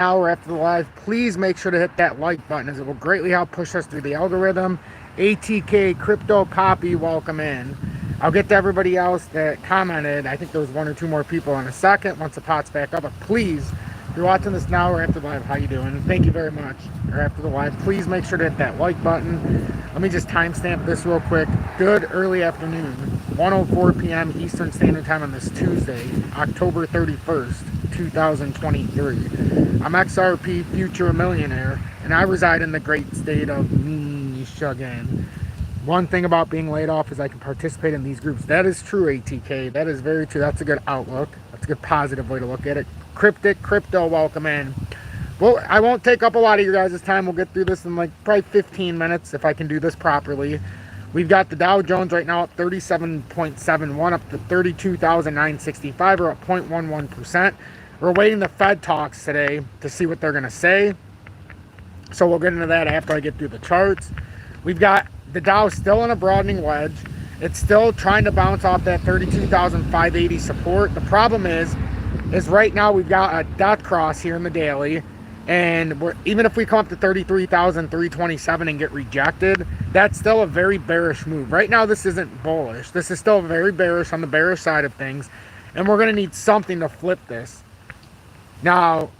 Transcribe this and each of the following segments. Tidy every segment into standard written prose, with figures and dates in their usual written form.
hour after the live, please make sure to hit that like button as it will greatly help push us through the algorithm. ATK Crypto Copy, welcome in. I'll get to everybody else that commented. I think there was one or two more people in a second once the pot's back up. But please, if you're watching this now or after the live, how you doing? Thank you very much. Or after the live, please make sure to hit that like button. Let me just timestamp this real quick. Good early afternoon, 1:04 p.m. Eastern Standard Time on this Tuesday, October 31st, 2023. I'm XRP Future Millionaire, and I reside in the great state of Michigan. One thing about being laid off is I can participate in these groups. That is true, ATK. That is very true. That's a good outlook. That's a good positive way to look at it. Cryptic Crypto, welcome in. Well, I won't take up a lot of your guys' time. We'll get through this in like probably 15 minutes if I can do this properly. We've got the Dow Jones right now at 37.71 up to 32,965, or up 0.11%. We're waiting the Fed talks today to see what they're going to say. So we'll get into that after I get through the charts. We've got the Dow still in a broadening wedge. It's still trying to bounce off that 32,580 support. The problem is right now we've got a death cross here in the daily. And even if we come up to 33,327 and get rejected, that's still a very bearish move. Right now, this isn't bullish. This is still very bearish on the bearish side of things. And we're going to need something to flip this. Now,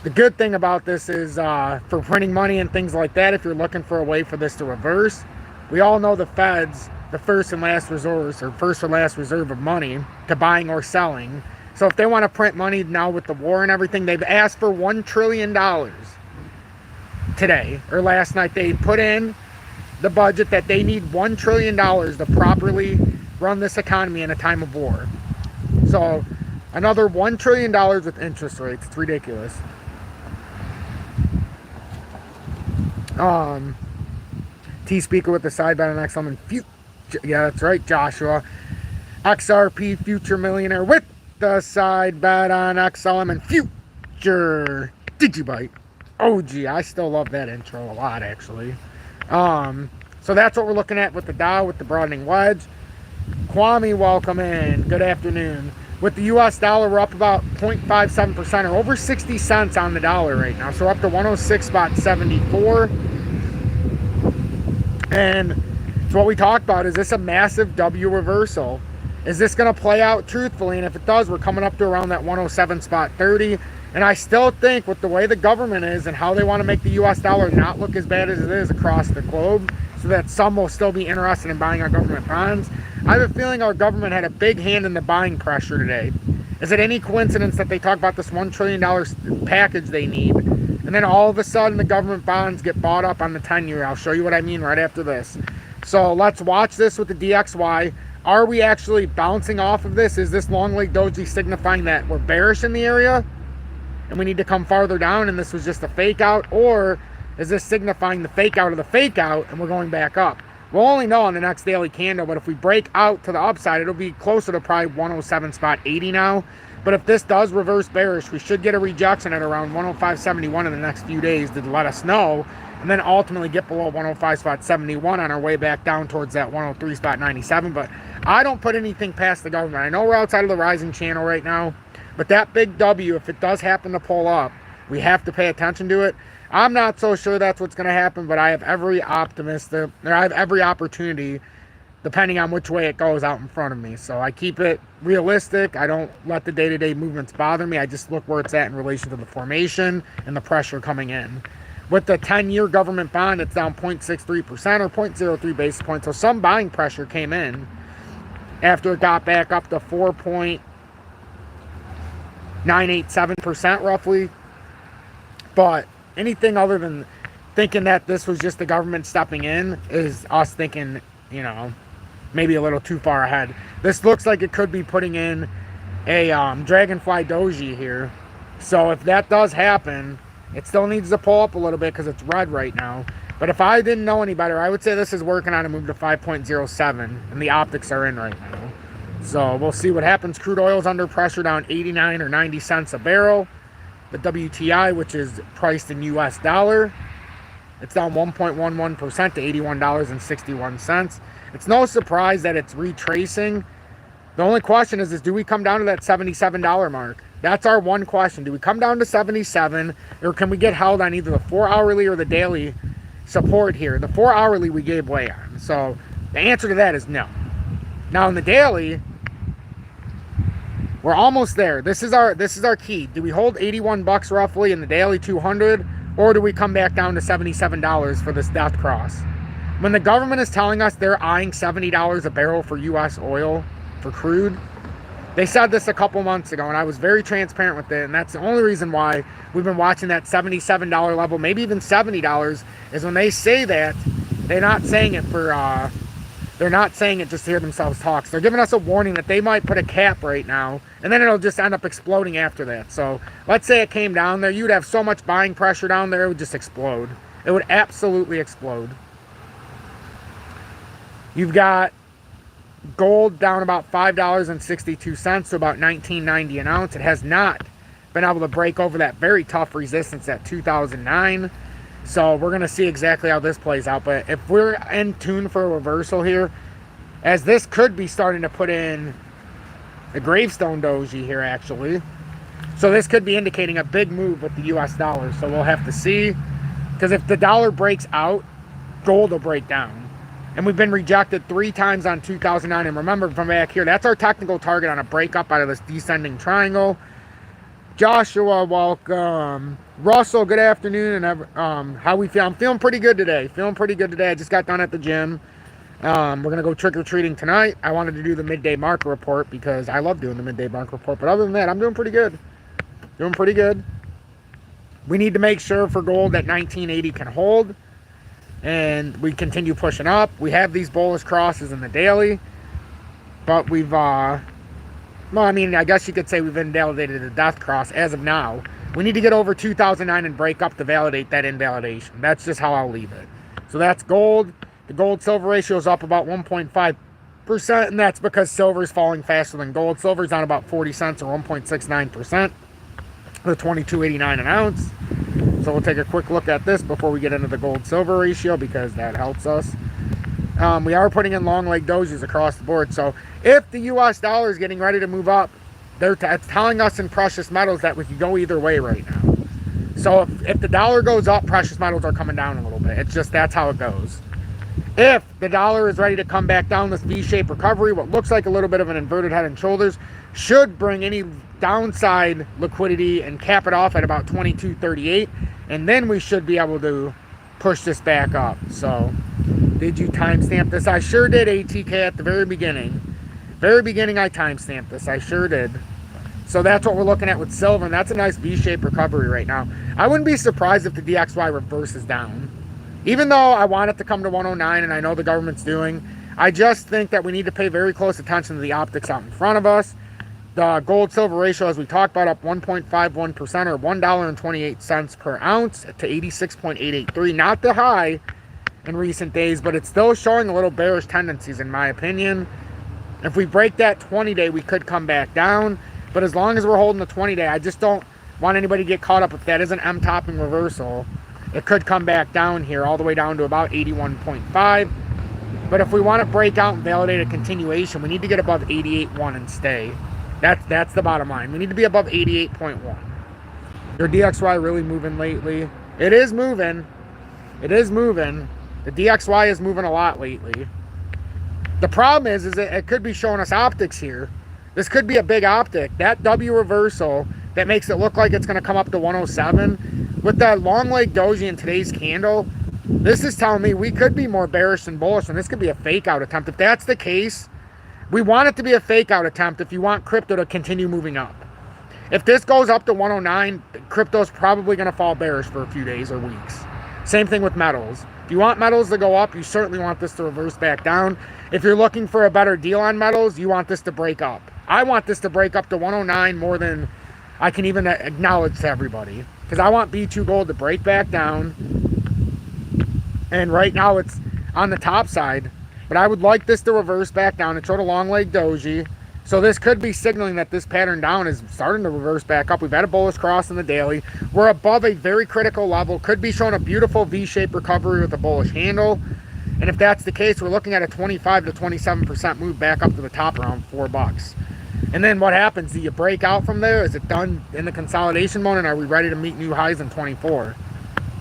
the good thing about this is for printing money and things like that, if you're looking for a way for this to reverse, we all know the Fed's the first and last resource, or first or last reserve of money to buying or selling. So if they want to print money now with the war and everything, they've asked for $1 trillion today, or last night. They put in the budget that they need $1 trillion to properly run this economy in a time of war. So another $1 trillion with interest rates. It's ridiculous. T-Speaker with the side bet on XLM and future. Yeah, that's right, Joshua. XRP Future Millionaire with the side bet on XLM and future. Digibite. Oh, gee, I still love that intro a lot, actually. So that's what we're looking at with the Dow, with the broadening wedge. Kwame, welcome in. Good afternoon. With the U.S. dollar, we're up about 0.57%, or over 60 cents on the dollar right now. So we're up to 106.74. And so what we talked about, is this a massive W reversal? Is this going to play out truthfully? And if it does, we're coming up to around that 107.30. And I still think with the way the government is and how they want to make the U.S. dollar not look as bad as it is across the globe, so that some will still be interested in buying our government bonds, I have a feeling our government had a big hand in the buying pressure today. Is it any coincidence that they talk about this $1 trillion package they need, and then all of a sudden the government bonds get bought up on the 10-year? I'll show you what I mean right after this. So let's watch this with the DXY. Are we actually bouncing off of this? Is this long leg doji signifying that we're bearish in the area and we need to come farther down and this was just a fake out? Or is this signifying the fake out of the fake out and we're going back up? We'll only know on the next daily candle, but if we break out to the upside, it'll be closer to probably 107.80 now. But if this does reverse bearish, we should get a rejection at around 105.71 in the next few days to let us know, and then ultimately get below 105.71 on our way back down towards that 103.97. But I don't put anything past the government. I know we're outside of the rising channel right now, but that big W, if it does happen to pull up, we have to pay attention to it. I'm not so sure that's what's going to happen, but I have every opportunity, depending on which way it goes, out in front of me. So I keep it realistic. I don't let the day-to-day movements bother me. I just look where it's at in relation to the formation and the pressure coming in. With the 10-year government bond, it's down 0.63% or 0.03 basis points. So some buying pressure came in after it got back up to 4.987% roughly. But anything other than thinking that this was just the government stepping in is us thinking, you know, maybe a little too far ahead. This looks like it could be putting in a dragonfly doji here. So if that does happen, it still needs to pull up a little bit because it's red right now. But if I didn't know any better, I would say this is working on a move to 5.07, and the optics are in right now. So we'll see what happens. Crude oil's under pressure, down 89 or 90 cents a barrel. The WTI, which is priced in US dollar, it's down 1.11% to $81.61. It's no surprise that it's retracing. The only question is do we come down to that $77 mark? That's our one question. Do we come down to 77, or can we get held on either the 4 hourly or the daily support here? The 4 hourly we gave way on. So the answer to that is no. Now in the daily, we're almost there. This is our key. Do we hold 81 bucks roughly in the daily 200, or do we come back down to $77 for this death cross? When the government is telling us they're eyeing $70 a barrel for U.S. oil, for crude, they said this a couple months ago, and I was very transparent with it, and that's the only reason why we've been watching that $77 level, maybe even $70, is when they say that, they're not saying it for, they're not saying it just to hear themselves talk. So they're giving us a warning that they might put a cap right now, and then it'll just end up exploding after that. So let's say it came down there, you'd have so much buying pressure down there, it would just explode. It would absolutely explode. You've got gold down about $5.62 to about $19.90 an ounce. It has not been able to break over that very tough resistance at 2009. So we're going to see exactly how this plays out. But if we're in tune for a reversal here, as this could be starting to put in the gravestone doji here actually. So this could be indicating a big move with the US dollar. So we'll have to see. Because if the dollar breaks out, gold will break down. And we've been rejected 3 times on 2009. And remember from back here, that's our technical target on a breakup out of this descending triangle. Joshua, welcome. Russell, good afternoon. And how we feel? I'm feeling pretty good today. I just got done at the gym. We're going to go trick-or-treating tonight. I wanted to do the midday market report because I love doing the midday market report. But other than that, I'm doing pretty good. We need to make sure for gold that 1980 can hold. And we continue pushing up. We have these bullish crosses in the daily. But we've, well, I mean, I guess you could say we've invalidated the death cross as of now. We need to get over 2009 and break up to validate that invalidation. That's just how I'll leave it. So that's gold. The gold-silver ratio is up about 1.5%, and that's because silver is falling faster than gold. Silver's down about 40 cents or 1.69%. The $22.89 an ounce. So we'll take a quick look at this before we get into the gold-silver ratio because that helps us. We are putting in long leg dojis across the board. So if the U.S. dollar is getting ready to move up, it's telling us in precious metals that we can go either way right now. So if the dollar goes up, precious metals are coming down a little bit. It's just that's how it goes. If the dollar is ready to come back down this V-shaped recovery, what looks like a little bit of an inverted head and shoulders should bring any downside liquidity and cap it off at about 22.38, and then we should be able to push this back up. So did you timestamp this? I sure did, ATK, at the very beginning. I timestamped this. I sure did. So that's what we're looking at with silver, and that's a nice V-shaped recovery right now. I wouldn't be surprised if the DXY reverses down. Even though I want it to come to 109, and I know the government's doing, I just think that we need to pay very close attention to the optics out in front of us. The gold-silver ratio, as we talked about, up 1.51% or $1.28 per ounce to 86.883. Not the high in recent days, but it's still showing a little bearish tendencies, in my opinion. If we break that 20-day, we could come back down. But as long as we're holding the 20-day, I just don't want anybody to get caught up if that is an M-topping reversal. It could come back down here, all the way down to about 81.5. But if we want to break out and validate a continuation, we need to get above 88.1 and stay. That's the bottom line. We need to be above 88.1. Your DXY really moving lately? It is moving. The DXY is moving a lot lately. The problem is that it could be showing us optics here. This could be a big optic. That W reversal that makes it look like it's going to come up to 107. With that long leg doji in today's candle, this is telling me we could be more bearish than bullish, and this could be a fake out attempt. If that's the case, we want it to be a fake out attempt if you want crypto to continue moving up. If this goes up to 109, crypto's probably going to fall bearish for a few days or weeks. Same thing with metals. If you want metals to go up, you certainly want this to reverse back down. If you're looking for a better deal on metals, you want this to break up. I want this to break up to 109 more than I can even acknowledge to everybody. Because I want B2 gold to break back down. And right now it's on the top side. But I would like this to reverse back down. It showed a long leg doji. So this could be signaling that this pattern down is starting to reverse back up. We've had a bullish cross in the daily. We're above a very critical level. Could be showing a beautiful V-shaped recovery with a bullish handle. And if that's the case, we're looking at a 25 to 27% move back up to the top around $4. And then what happens? Do you break out from there? Is it done in the consolidation mode, and are we ready to meet new highs in 24?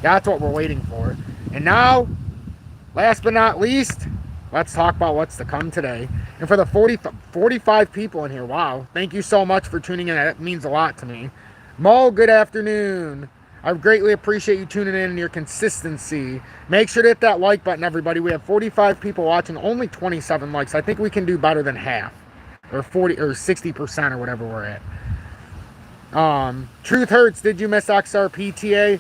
That's what we're waiting for. And now, last but not least, let's talk about what's to come today. And for the 45 people in here, wow, thank you so much for tuning in. That means a lot to me. Mo, good afternoon. I greatly appreciate you tuning in and your consistency. Make sure to hit that like button, everybody. We have 45 people watching, only 27 likes. I think we can do better than half, or 40 or 60% or whatever we're at. Truth Hurts, did you miss XRPTA?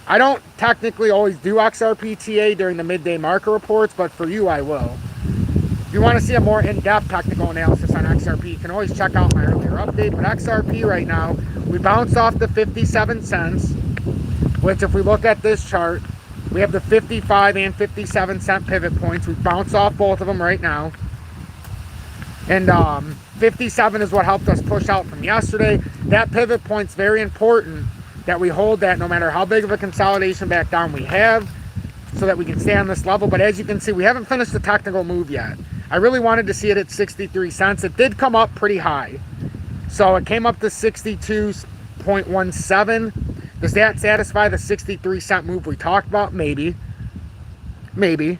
I don't technically always do XRPTA during the midday market reports, but for you, I will. If you want to see a more in-depth technical analysis on XRP, you can always check out my earlier update. But XRP right now, we bounced off the 57 cents, which if we look at this chart, we have the 55 and 57 cent pivot points. We bounced off both of them right now. And 57 is what helped us push out from yesterday. That pivot point's very important that we hold that no matter how big of a consolidation back down we have, so that we can stay on this level. But as you can see, we haven't finished the technical move yet. I really wanted to see it at 63 cents. It did come up pretty high. So it came up to 62.17. Does that satisfy the 63 cent move we talked about? Maybe. Maybe.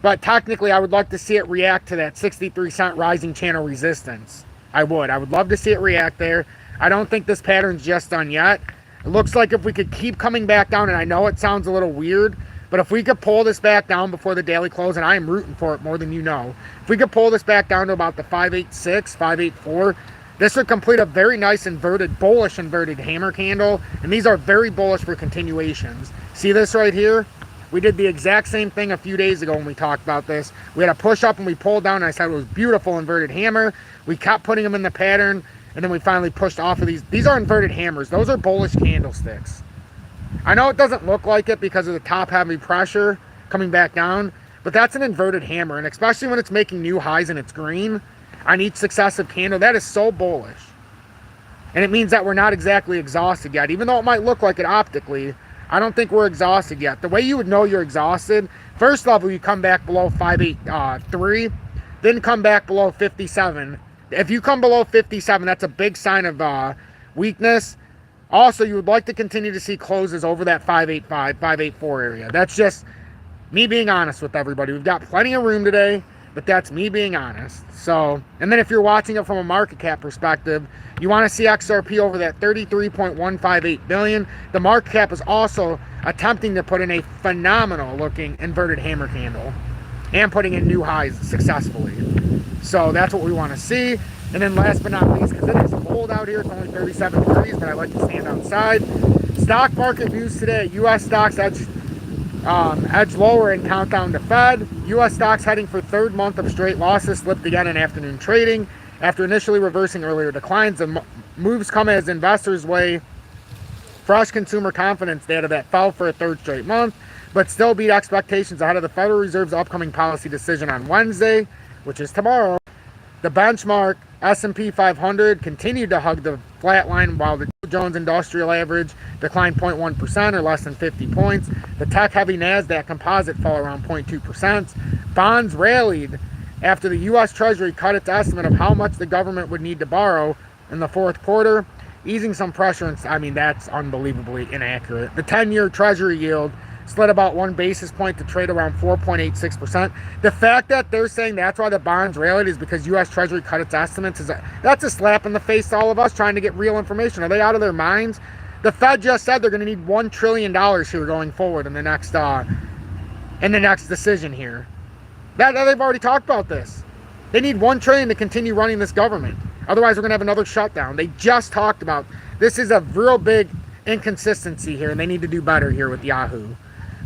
But technically, I would like to see it react to that 63 cent rising channel resistance. I would love to see it react there. I don't think this pattern's just done yet. It looks like if we could keep coming back down, and I know it sounds a little weird, but if we could pull this back down before the daily close, and I am rooting for it more than you know, if we could pull this back down to about the 586, 584, this would complete a very nice bullish inverted hammer candle, and these are very bullish for continuations. See this right here? We did the exact same thing a few days ago when we talked about this. We had a push up and we pulled down, and I said it was beautiful inverted hammer. We kept putting them in the pattern, and then we finally pushed off of these. These are inverted hammers. Those are bullish candlesticks. I know it doesn't look like it because of the top heavy pressure coming back down, but that's an inverted hammer, and especially when it's making new highs and it's green on each successive candle, that is so bullish. And it means that we're not exactly exhausted yet. Even though it might look like it optically, I don't think we're exhausted yet. The way you would know you're exhausted, first level, you come back below 583, then come back below 57. If you come below 57, that's a big sign of weakness. Also, you would like to continue to see closes over that 585, 584 area. That's just me being honest with everybody. We've got plenty of room today, but that's me being honest. So, and then if you're watching it from a market cap perspective, you want to see XRP over that 33.158 billion. The market cap is also attempting to put in a phenomenal looking inverted hammer candle and putting in new highs successfully. So that's what we want to see. And then last but not least, because it is cold out here, it's only 37 degrees, but I like to stand outside. Stock market views today. U.S. stocks edge lower in countdown to Fed. U.S. stocks heading for third month of straight losses, slipped again in afternoon trading. After initially reversing earlier declines, the moves come as investors weigh fresh consumer confidence data that fell for a third straight month, but still beat expectations ahead of the Federal Reserve's upcoming policy decision on Wednesday, which is tomorrow. The benchmark S&P 500 continued to hug the flat line while the Dow Jones Industrial Average declined 0.1% or less than 50 points. The tech-heavy NASDAQ composite fell around 0.2%. Bonds rallied after the U.S. Treasury cut its estimate of how much the government would need to borrow in the fourth quarter, easing some pressure. And I mean, that's unbelievably inaccurate. The 10-year Treasury yield slid about 1 basis point to trade around 4.86%. The fact that they're saying that's why the bonds rallied is because U.S. Treasury cut its estimates, that's a slap in the face to all of us trying to get real information. Are they out of their minds? The Fed just said they're going to need $1 trillion here going forward in the next decision here. They've already talked about this. They need $1 trillion to continue running this government. Otherwise, we're going to have another shutdown. They just talked about this is a real big inconsistency here, and they need to do better here with Yahoo.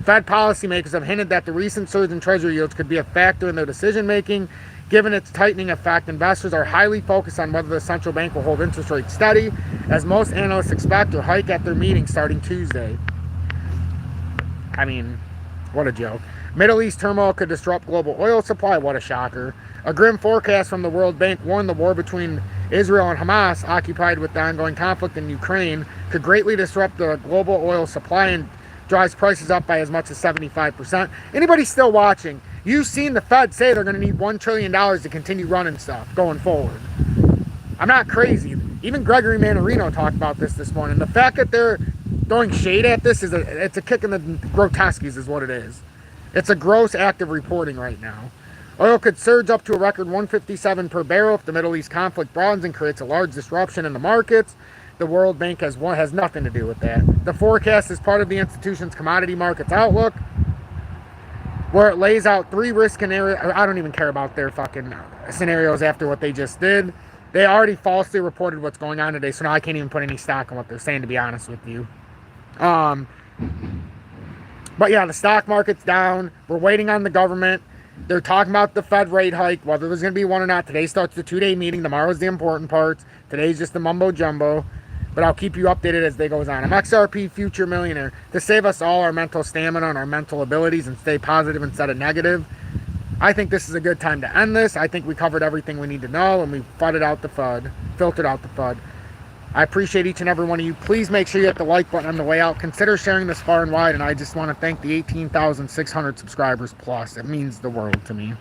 Fed policymakers have hinted that the recent surge in Treasury yields could be a factor in their decision-making. Given its tightening effect, investors are highly focused on whether the central bank will hold interest rates steady, as most analysts expect, or hike at their meeting starting Tuesday. I mean, what a joke. Middle East turmoil could disrupt global oil supply. What a shocker. A grim forecast from the World Bank warned the war between Israel and Hamas, occupied with the ongoing conflict in Ukraine, could greatly disrupt the global oil supply and drives prices up by as much as 75%. Anybody still watching, you've seen the Fed say they're going to need $1 trillion to continue running stuff going forward. I'm not crazy. Even Gregory Mannarino talked about this morning. The fact that they're throwing shade at this it's a kick in the grotesques is what it is. It's a gross act of reporting right now. Oil could surge up to a record 157 per barrel if the Middle East conflict broadens and creates a large disruption in the markets. The World Bank has nothing to do with that. The forecast is part of the institution's commodity markets outlook, where it lays out 3 risk scenarios. I don't even care about their fucking scenarios after what they just did. They already falsely reported what's going on today, so now I can't even put any stock in what they're saying, to be honest with you. But yeah, the stock market's down. We're waiting on the government. They're talking about the Fed rate hike, whether there's going to be one or not. Today starts the 2-day meeting. Tomorrow's the important parts. Today's just the mumbo jumbo. But I'll keep you updated as they goes on. I'm XRP Future Millionaire. To save us all our mental stamina and our mental abilities and stay positive instead of negative, I think this is a good time to end this. I think we covered everything we need to know, and we filtered out the FUD. I appreciate each and every one of you. Please make sure you hit the like button on the way out. Consider sharing this far and wide, and I just want to thank the 18,600 subscribers plus. It means the world to me.